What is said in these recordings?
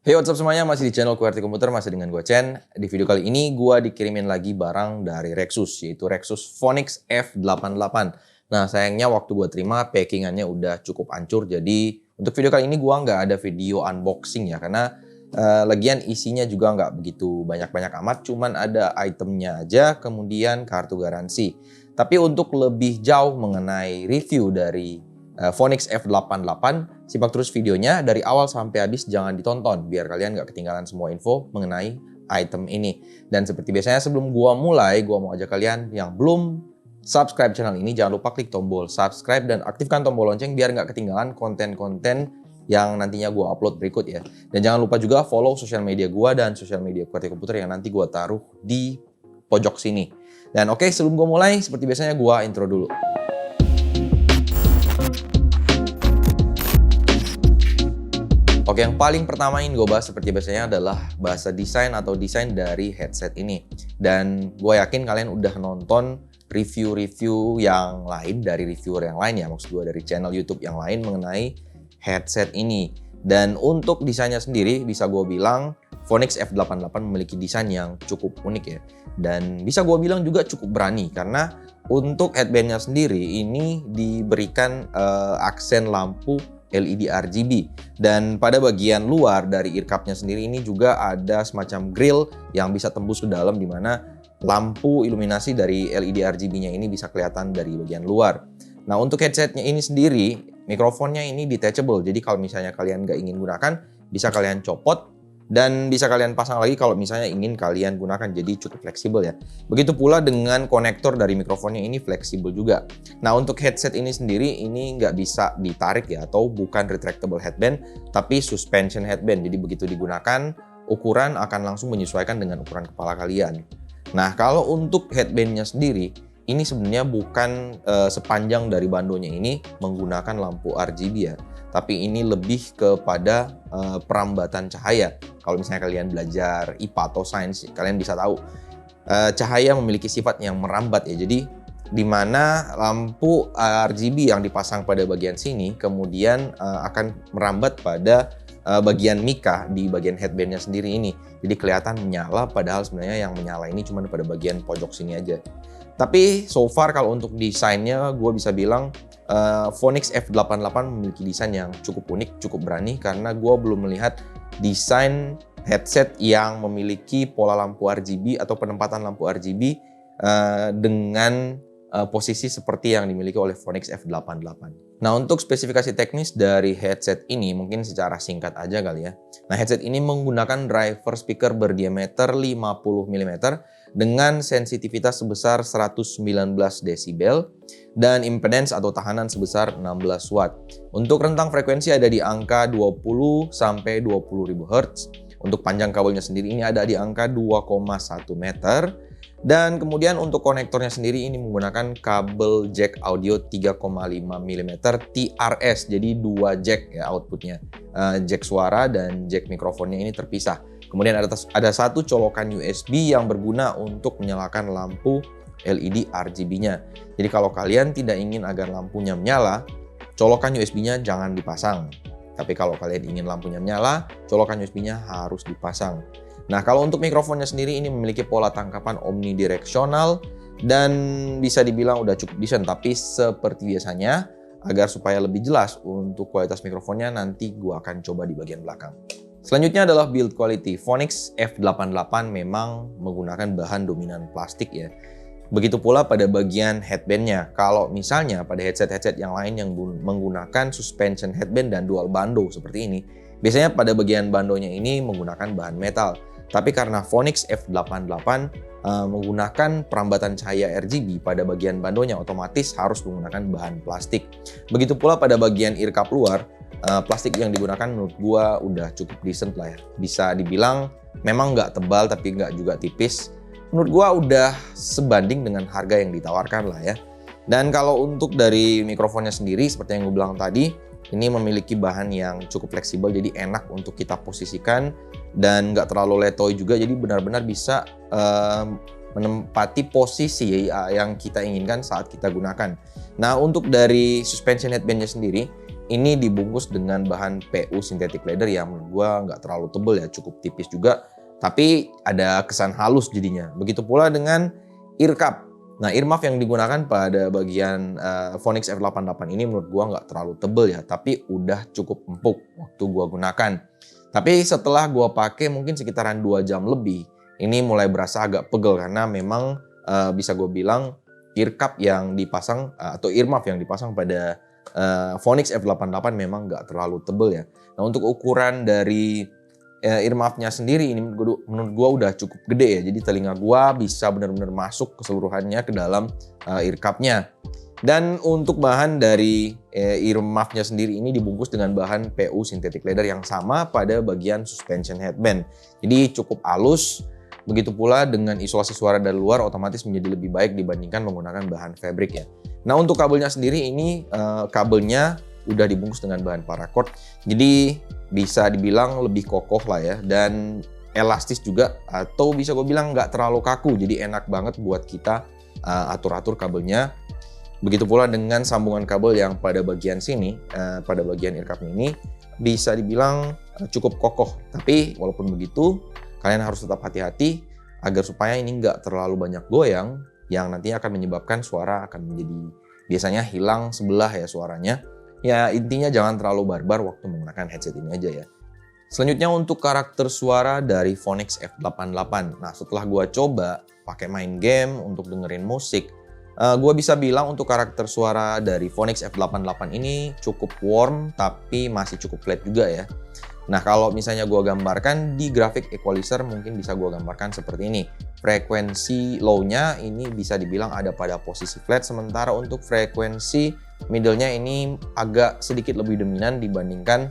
Hey, what's up semuanya, masih di channel QWERTY Komputer, masih dengan gue Chen. Di video kali ini gue dikirimin lagi barang dari Rexus, yaitu Rexus Phonix F88. Nah, sayangnya waktu gue terima packingannya udah cukup hancur, jadi untuk video kali ini gue nggak ada video unboxing ya, karena lagian isinya juga nggak begitu banyak-banyak amat, cuman ada itemnya aja, kemudian kartu garansi. Tapi untuk lebih jauh mengenai review dari Phonix F88, simak terus videonya dari awal sampai habis, jangan ditonton biar kalian nggak ketinggalan semua info mengenai item ini. Dan seperti biasanya sebelum gua mulai, gua mau ajak kalian yang belum subscribe channel ini, jangan lupa klik tombol subscribe dan aktifkan tombol lonceng biar nggak ketinggalan konten-konten yang nantinya gua upload berikut ya. Dan jangan lupa juga follow sosial media gua dan sosial media QWERTY Komputer yang nanti gua taruh di pojok sini. Dan oke, sebelum gua mulai, seperti biasanya gua intro dulu. Oke, yang paling pertama yang gue bahas seperti biasanya adalah bahasa desain atau desain dari headset ini. Dan gue yakin kalian udah nonton review-review yang lain dari reviewer yang lain ya, maksud gue dari channel YouTube yang lain mengenai headset ini. Dan untuk desainnya sendiri bisa gue bilang Phonix F88 memiliki desain yang cukup unik ya. Dan bisa gue bilang juga cukup berani karena untuk headbandnya sendiri ini diberikan aksen lampu LED RGB, dan pada bagian luar dari ear cup-nya sendiri ini juga ada semacam grill yang bisa tembus ke dalam, di mana lampu iluminasi dari LED RGB-nya ini bisa kelihatan dari bagian luar. Nah, untuk headsetnya ini sendiri, mikrofonnya ini detachable, jadi kalau misalnya kalian nggak ingin gunakan, bisa kalian copot dan bisa kalian pasang lagi kalau misalnya ingin kalian gunakan, jadi cukup fleksibel ya. Begitu pula dengan konektor dari mikrofonnya ini fleksibel juga. Nah, untuk headset ini sendiri ini nggak bisa ditarik ya, atau bukan retractable headband, tapi suspension headband. Jadi begitu digunakan, ukuran akan langsung menyesuaikan dengan ukuran kepala kalian. Nah, kalau untuk headbandnya sendiri, ini sebenarnya bukan sepanjang dari bandonya ini menggunakan lampu RGB ya, tapi ini lebih kepada perambatan cahaya. Kalau misalnya kalian belajar IPA atau sains, kalian bisa tahu cahaya memiliki sifat yang merambat ya. Jadi di mana lampu RGB yang dipasang pada bagian sini kemudian akan merambat pada bagian mica di bagian headbandnya sendiri ini. Jadi kelihatan menyala, padahal sebenarnya yang menyala ini cuma pada bagian pojok sini aja. Tapi so far kalau untuk desainnya gue bisa bilang Phonix F88 memiliki desain yang cukup unik, cukup berani, karena gue belum melihat desain headset yang memiliki pola lampu RGB atau penempatan lampu RGB dengan posisi seperti yang dimiliki oleh Phonix F88. Nah, untuk spesifikasi teknis dari headset ini mungkin secara singkat aja kali ya. Nah, headset ini menggunakan driver speaker berdiameter 50 mm dengan sensitivitas sebesar 119 desibel dan impedance atau tahanan sebesar 16 watt. Untuk rentang frekuensi ada di angka 20 sampai 20.000 Hz. Untuk panjang kabelnya sendiri ini ada di angka 2,1 meter. Dan kemudian untuk konektornya sendiri ini menggunakan kabel jack audio 3,5 mm TRS, jadi dua jack ya outputnya, jack suara dan jack mikrofonnya ini terpisah. Kemudian ada satu colokan USB yang berguna untuk menyalakan lampu LED RGB-nya. Jadi kalau kalian tidak ingin agar lampunya menyala, colokan USB-nya jangan dipasang. Tapi kalau kalian ingin lampunya menyala, colokan USB-nya harus dipasang. Nah, kalau untuk mikrofonnya sendiri ini memiliki pola tangkapan omnidireksional dan bisa dibilang udah cukup decent, tapi seperti biasanya agar supaya lebih jelas untuk kualitas mikrofonnya nanti gua akan coba di bagian belakang. Selanjutnya adalah build quality. Phonix F88 memang menggunakan bahan dominan plastik ya. Begitu pula pada bagian headbandnya. Kalau misalnya pada headset-headset yang lain yang menggunakan suspension headband dan dual bando seperti ini, biasanya pada bagian bandonya ini menggunakan bahan metal. Tapi karena Phonix F88 menggunakan perambatan cahaya RGB pada bagian bandonya, otomatis harus menggunakan bahan plastik. Begitu pula pada bagian ear cup luar, plastik yang digunakan menurut gua udah cukup decent lah ya. Bisa dibilang memang nggak tebal tapi nggak juga tipis. Menurut gua udah sebanding dengan harga yang ditawarkan lah ya. Dan kalau untuk dari mikrofonnya sendiri, seperti yang gue bilang tadi, ini memiliki bahan yang cukup fleksibel, jadi enak untuk kita posisikan dan nggak terlalu letoy juga, jadi benar-benar bisa menempati posisi yang kita inginkan saat kita gunakan. Nah, untuk dari suspension headbandnya sendiri, ini dibungkus dengan bahan PU synthetic leather yang menurut gua nggak terlalu tebel ya, cukup tipis juga, tapi ada kesan halus jadinya. Begitu pula dengan ear cup. Nah, ear muff yang digunakan pada bagian Phoenix F88 ini menurut gua nggak terlalu tebel ya, tapi udah cukup empuk waktu gua gunakan. Tapi setelah gua pakai mungkin sekitaran 2 jam lebih, ini mulai berasa agak pegel karena memang bisa gue bilang ear cup yang dipasang atau ear muff yang dipasang pada Phoenix F88 memang nggak terlalu tebel ya. Nah, untuk ukuran dari ear muff-nya sendiri ini menurut gue udah cukup gede ya. Jadi telinga gue bisa benar-benar masuk keseluruhannya ke dalam ear cup-nya. Dan untuk bahan dari ear muff-nya sendiri ini dibungkus dengan bahan PU synthetic leather yang sama pada bagian suspension headband. Jadi cukup halus. Begitu pula dengan isolasi suara dari luar otomatis menjadi lebih baik dibandingkan menggunakan bahan fabric ya. Nah, untuk kabelnya sendiri ini kabelnya udah dibungkus dengan bahan paracord. Jadi bisa dibilang lebih kokoh lah ya, dan elastis juga, atau bisa gue bilang nggak terlalu kaku. Jadi enak banget buat kita atur-atur kabelnya. Begitu pula dengan sambungan kabel yang pada bagian sini, pada bagian ear cup ini bisa dibilang cukup kokoh. Tapi walaupun begitu, kalian harus tetap hati-hati agar supaya ini nggak terlalu banyak goyang yang nantinya akan menyebabkan suara akan menjadi biasanya hilang sebelah ya suaranya. Ya intinya jangan terlalu barbar waktu menggunakan headset ini aja ya. Selanjutnya untuk karakter suara dari Phoenix F88. Nah, setelah gua coba pakai main game untuk dengerin musik, gue bisa bilang untuk karakter suara dari Phoenix F88 ini cukup warm tapi masih cukup flat juga ya. Nah, kalau misalnya gue gambarkan di grafik equalizer mungkin bisa gue gambarkan seperti ini. Frekuensi low-nya ini bisa dibilang ada pada posisi flat, sementara untuk frekuensi middle-nya ini agak sedikit lebih dominan dibandingkan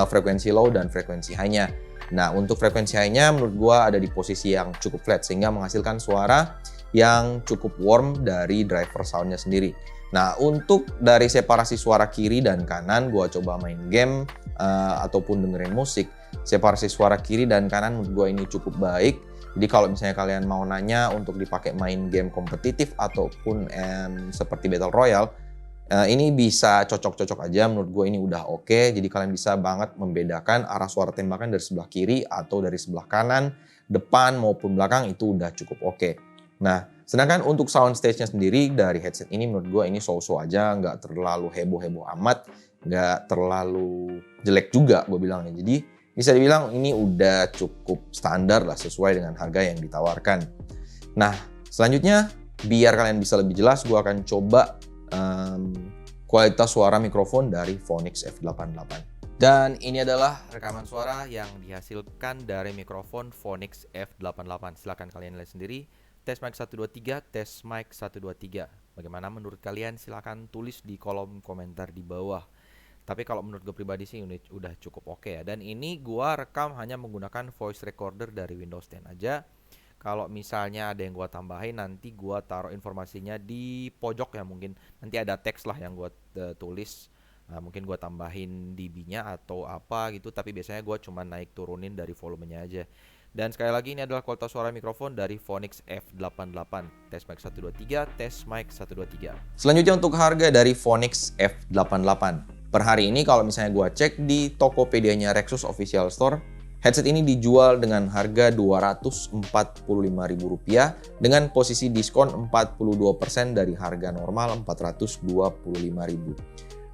frekuensi low dan frekuensi high-nya. Nah, untuk frekuensi high-nya menurut gue ada di posisi yang cukup flat sehingga menghasilkan suara yang cukup warm dari driver sound-nya sendiri. Nah, untuk dari separasi suara kiri dan kanan, gue coba main game ataupun dengerin musik. Separasi suara kiri dan kanan menurut gue ini cukup baik. Jadi kalau misalnya kalian mau nanya untuk dipakai main game kompetitif ataupun seperti Battle Royale, ini bisa cocok-cocok aja, menurut gue ini udah oke. Jadi kalian bisa banget membedakan arah suara tembakan dari sebelah kiri atau dari sebelah kanan, depan maupun belakang, itu udah cukup oke. Nah, sedangkan untuk sound stage-nya sendiri dari headset ini menurut gue ini so-so aja, nggak terlalu heboh-heboh amat, nggak terlalu jelek juga gue bilangnya. Jadi bisa dibilang ini udah cukup standar lah sesuai dengan harga yang ditawarkan. Nah, selanjutnya biar kalian bisa lebih jelas, gue akan coba kualitas suara mikrofon dari Phoenix F88. Dan ini adalah rekaman suara yang dihasilkan dari mikrofon Phoenix F88. Silahkan kalian lihat sendiri. Tes mic 123, tes mic 123. Bagaimana menurut kalian? Silahkan tulis di kolom komentar di bawah. Tapi kalau menurut gue pribadi sih udah cukup oke ya. Dan ini gua rekam hanya menggunakan voice recorder dari Windows 10 aja. Kalau misalnya ada yang gua tambahin, nanti gua taruh informasinya di pojok ya, mungkin nanti ada teks lah yang gua tulis. Mungkin gua tambahin dB-nya atau apa gitu, tapi biasanya gua cuma naik turunin dari volumenya aja. Dan sekali lagi ini adalah kualitas suara mikrofon dari Phoenix F88. Tes mic 123, tes mic 123. Selanjutnya untuk harga dari Phoenix F88. Per hari ini kalau misalnya gua cek di Tokopedia-nya Rexus Official Store, headset ini dijual dengan harga Rp245.000 dengan posisi diskon 42% dari harga normal Rp425.000.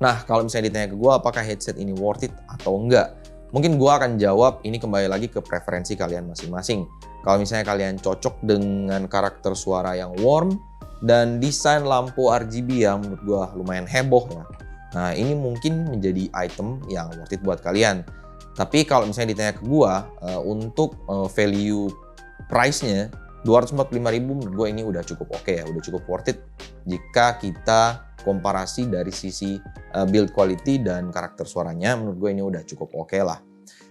Nah, kalau misalnya ditanya ke gua apakah headset ini worth it atau enggak? Mungkin gue akan jawab ini kembali lagi ke preferensi kalian masing-masing. Kalau misalnya kalian cocok dengan karakter suara yang warm dan desain lampu RGB yang menurut gue lumayan heboh ya. Nah, ini mungkin menjadi item yang worth it buat kalian. Tapi kalau misalnya ditanya ke gue, untuk value price-nya Rp245.000 menurut gue ini udah cukup oke ya, udah cukup worth it jika kita komparasi dari sisi build quality dan karakter suaranya. Menurut gue ini udah cukup oke lah.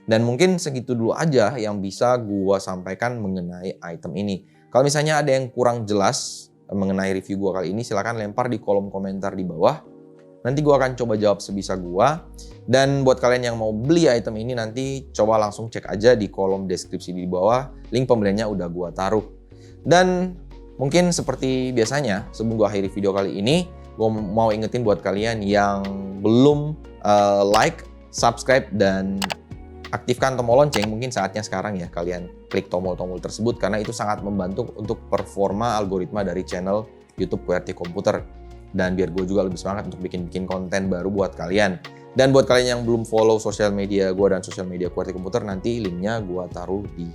Dan mungkin segitu dulu aja yang bisa gue sampaikan mengenai item ini. Kalau misalnya ada yang kurang jelas mengenai review gue kali ini, silahkan lempar di kolom komentar di bawah. Nanti gue akan coba jawab sebisa gue. Dan buat kalian yang mau beli item ini, nanti coba langsung cek aja di kolom deskripsi di bawah. Link pembeliannya udah gue taruh. Dan mungkin seperti biasanya, sebelum gue akhiri video kali ini, gue mau ingetin buat kalian yang belum like, subscribe, dan aktifkan tombol lonceng, mungkin saatnya sekarang ya kalian klik tombol-tombol tersebut karena itu sangat membantu untuk performa algoritma dari channel YouTube QWERTY Komputer. Dan biar gue juga lebih semangat untuk bikin konten baru buat kalian. Dan buat kalian yang belum follow sosial media gue dan sosial media QWERTY Komputer, nanti linknya gue taruh di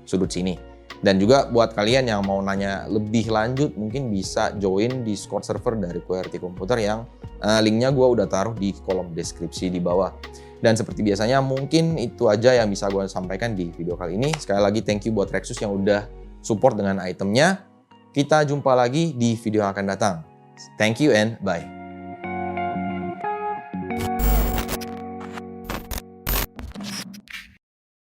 sudut sini. Dan juga buat kalian yang mau nanya lebih lanjut, mungkin bisa join Discord server dari QWERTY Komputer yang linknya gue udah taruh di kolom deskripsi di bawah. Dan seperti biasanya mungkin itu aja yang bisa gue sampaikan di video kali ini. Sekali lagi thank you buat Rexus yang udah support dengan itemnya. Kita jumpa lagi di video yang akan datang. Thank you and bye.